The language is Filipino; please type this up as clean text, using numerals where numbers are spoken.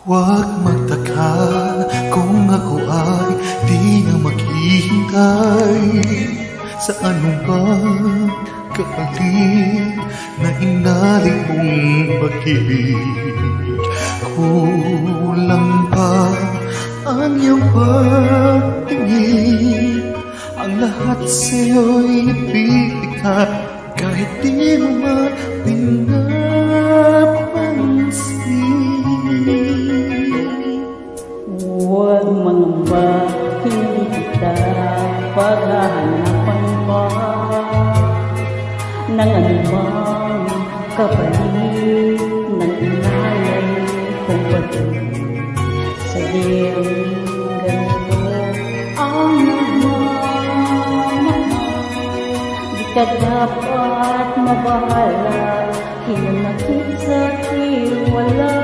Huwag magtaka kung ako ay di na maghihintay sa anumang kapalit na inalay mong pag-ibig. Kulang pa ang iyong pagtingin, ang lahat sa'yo'y napipikat kahit di mo man pinapansin. Huwag mangamba, hindi kita paghahanapan pa ng anumang kapalit ng inalay kong pag-ibig. Sabihin ganito ang nagmamahal, di ka dapat mabahala, hinanakit sa tiwala.